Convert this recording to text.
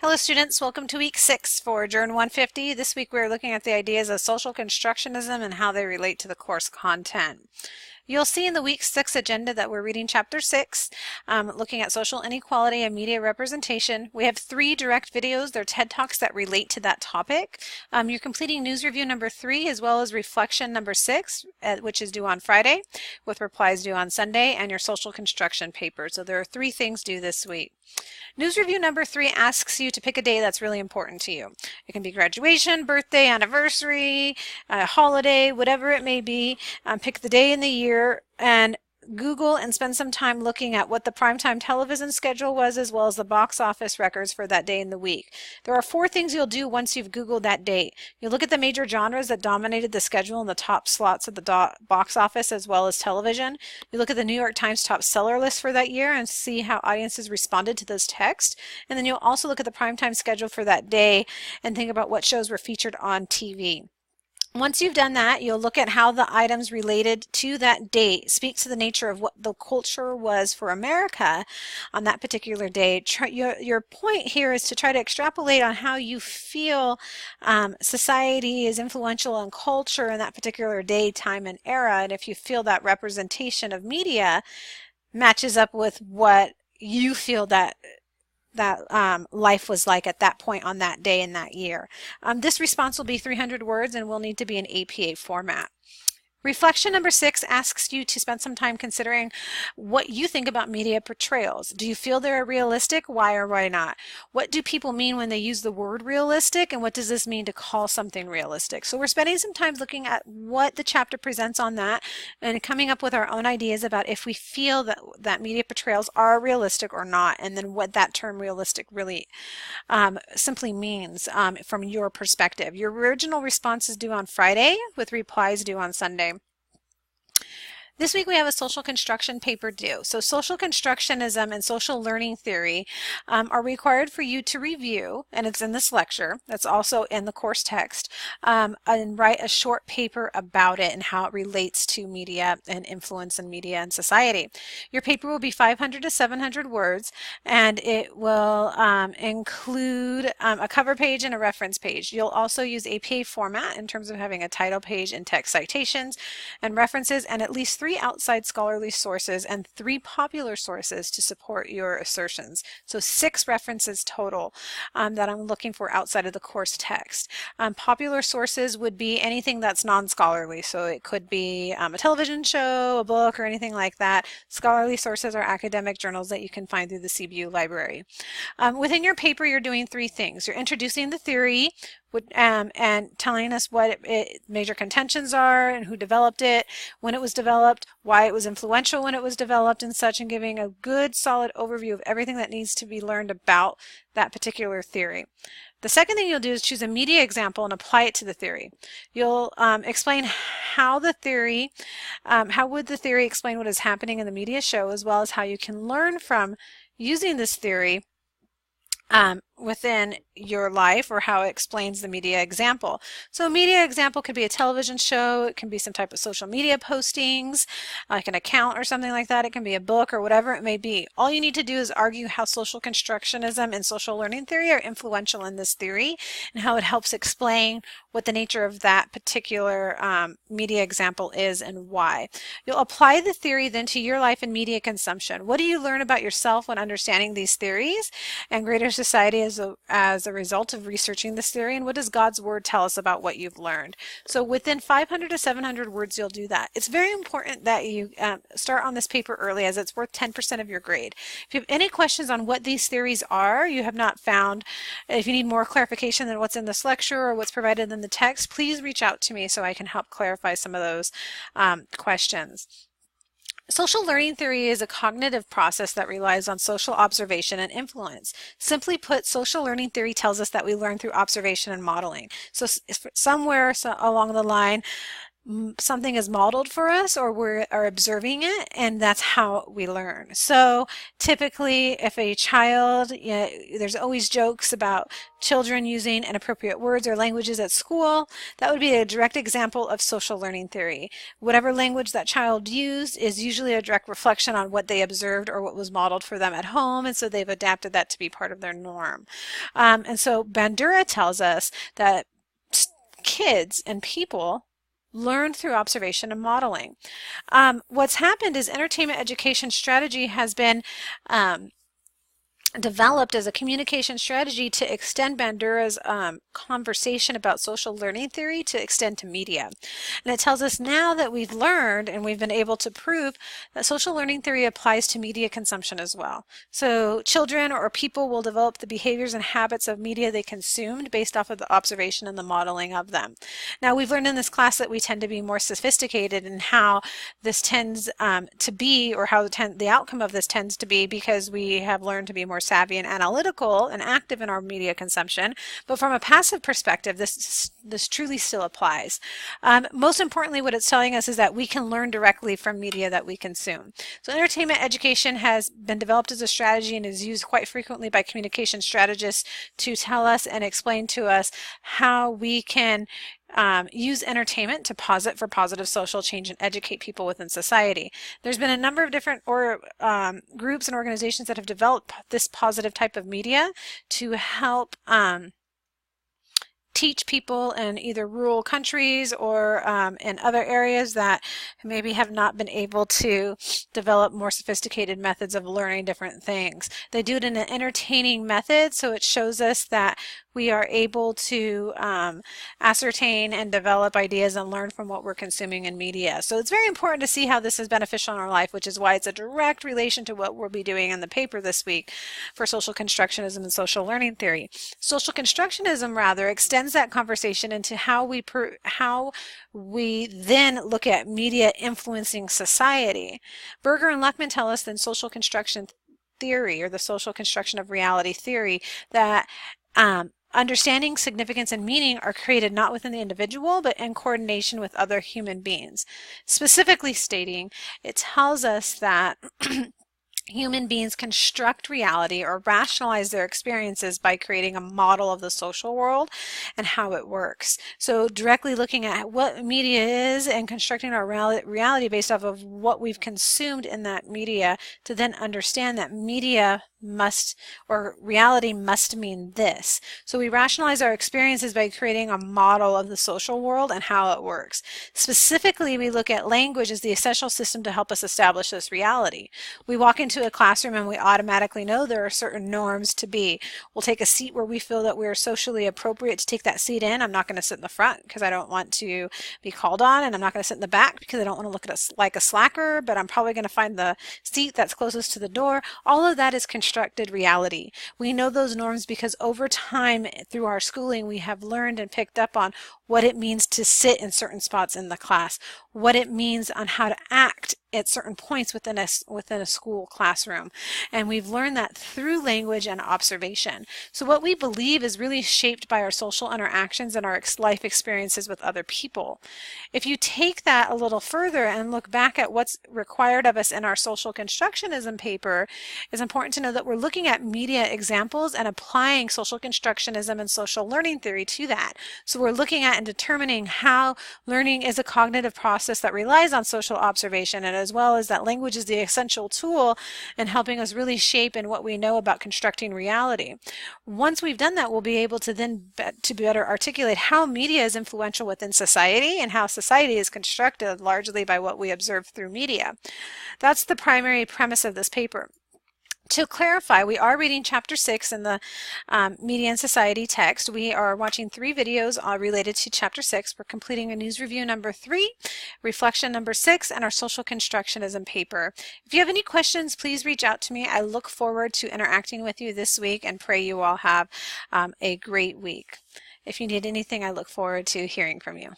Hello students, welcome to week 6 for Journal 150. This week we're looking at the ideas of social constructionism and how they relate to the course content. You'll see in the week 6 agenda that we're reading chapter 6, looking at social inequality and media representation. We have 3 direct videos, they're TED Talks that relate to that topic. You're completing news review number 3 as well as reflection number 6, which is due on Friday, with replies due on Sunday, and your social construction paper. So there are 3 things due this week. News review number 3 asks you to pick a day that's really important to you. It can be graduation, birthday, anniversary, holiday, whatever it may be. Pick the day in the year and Google and spend some time looking at what the primetime television schedule was as well as the box office records for that day in the week. There are 4 things you'll do once you've Googled that date. You'll look at the major genres that dominated the schedule in the top slots of the box office as well as television. You look at the New York Times top seller list for that year and see how audiences responded to those texts. And then you'll also look at the primetime schedule for that day and think about what shows were featured on TV. Once you've done that, you'll look at how the items related to that date speak to the nature of what the culture was for America on that particular day. Your point here is to try to extrapolate on how you feel society is influential on culture in that particular day, time, and era, and if you feel that representation of media matches up with what you feel that life was like at that point on that day in that year. This response will be 300 words and will need to be in APA format. Reflection number 6 asks you to spend some time considering what you think about media portrayals. Do you feel they're realistic? Why or why not? What do people mean when they use the word realistic, and what does this mean to call something realistic? So we're spending some time looking at what the chapter presents on that and coming up with our own ideas about if we feel that media portrayals are realistic or not, and then what that term realistic really simply means from your perspective. Your original response is due on Friday with replies due on Sunday. This week we have a social construction paper due. So social constructionism and social learning theory are required for you to review, and it's in this lecture. That's also in the course text, and write a short paper about it and how it relates to media and influence in media and society. Your paper will be 500 to 700 words, and it will include a cover page and a reference page. You'll also use APA format in terms of having a title page and text citations and references, and at least 3 outside scholarly sources and 3 popular sources to support your assertions. So 6 references total that I'm looking for outside of the course text. Popular sources would be anything that's non-scholarly. So it could be a television show, a book, or anything like that. Scholarly sources are academic journals that you can find through the CBU library. Within your paper, you're doing 3 things. You're introducing the theory, and telling us what major contentions are and who developed it, when it was developed, why it was influential when it was developed and such, and giving a good solid overview of everything that needs to be learned about that particular theory. The second thing you'll do is choose a media example and apply it to the theory. You'll explain how the theory, how would the theory explain what is happening in the media show, as well as how you can learn from using this theory within your life, or how it explains the media example. So a media example could be a television show, it can be some type of social media postings, like an account or something like that, it can be a book or whatever it may be. All you need to do is argue how social constructionism and social learning theory are influential in this theory and how it helps explain what the nature of that particular media example is and why. You'll apply the theory then to your life and media consumption. What do you learn about yourself when understanding these theories and greater society as a result of researching this theory, and what does God's Word tell us about what you've learned? So within 500 to 700 words, you'll do that. It's very important that you start on this paper early, as it's worth 10% of your grade. If you have any questions on what these theories are, you have not found, if you need more clarification than what's in this lecture or what's provided in the text, please reach out to me so I can help clarify some of those questions. Social learning theory is a cognitive process that relies on social observation and influence. Simply put, social learning theory tells us that we learn through observation and modeling. So somewhere along the line, something is modeled for us or we are observing it, and that's how we learn. So typically if a child, there's always jokes about children using inappropriate words or languages at school. That would be a direct example of social learning theory. Whatever language that child used is usually a direct reflection on what they observed or what was modeled for them at home, and so they've adapted that to be part of their norm. And so Bandura tells us that kids and people learn through observation and modeling. What's happened is entertainment education strategy has been developed as a communication strategy to extend Bandura's conversation about social learning theory to extend to media. And it tells us now that we've learned and we've been able to prove that social learning theory applies to media consumption as well. So children or people will develop the behaviors and habits of media they consumed based off of the observation and the modeling of them. Now, we've learned in this class that we tend to be more sophisticated in how this tends to be, or how the outcome of this tends to be, because we have learned to be more savvy and analytical and active in our media consumption. But from a passive perspective, this truly still applies. Most importantly, what it's telling us is that we can learn directly from media that we consume. So entertainment education has been developed as a strategy and is used quite frequently by communication strategists to tell us and explain to us how we can use entertainment for positive social change and educate people within society. There's been a number of different groups and organizations that have developed this positive type of media to help teach people in either rural countries or in other areas that maybe have not been able to develop more sophisticated methods of learning different things. They do it in an entertaining method, so it shows us that we are able to ascertain and develop ideas and learn from what we're consuming in media. So it's very important to see how this is beneficial in our life, which is why it's a direct relation to what we'll be doing in the paper this week for social constructionism and social learning theory. Social constructionism, rather, extends that conversation into how we then look at media influencing society. Berger and Luckman tell us in social construction theory, or the social construction of reality theory, that understanding, significance, and meaning are created not within the individual, but in coordination with other human beings. Specifically stating, it tells us that human beings construct reality or rationalize their experiences by creating a model of the social world and how it works. So directly looking at what media is and constructing our reality based off of what we've consumed in that media, to then understand that media must, or reality must mean this. So we rationalize our experiences by creating a model of the social world and how it works. Specifically, we look at language as the essential system to help us establish this reality. We walk into a classroom and we automatically know there are certain norms to be. We'll take a seat where we feel that we are socially appropriate to take that seat in. I'm not going to sit in the front because I don't want to be called on, and I'm not going to sit in the back because I don't want to look at us like a slacker, but I'm probably going to find the seat that's closest to the door. All of that is constructed reality. We know those norms because over time through our schooling we have learned and picked up on what it means to sit in certain spots in the class, what it means on how to act at certain points within a school classroom. And we've learned that through language and observation. So what we believe is really shaped by our social interactions and our life experiences with other people. If you take that a little further and look back at what's required of us in our social constructionism paper, it's important to know that we're looking at media examples and applying social constructionism and social learning theory to that. So we're looking at and determining how learning is a cognitive process that relies on social observation, and as well as that language is the essential tool in helping us really shape in what we know about constructing reality. Once we've done that, we'll be able to then to better articulate how media is influential within society and how society is constructed largely by what we observe through media. That's the primary premise of this paper. To clarify, we are reading Chapter 6 in the Media and Society text. We are watching 3 videos related to Chapter 6. We're completing a news review number 3, reflection number 6, and our social constructionism paper. If you have any questions, please reach out to me. I look forward to interacting with you this week and pray you all have a great week. If you need anything, I look forward to hearing from you.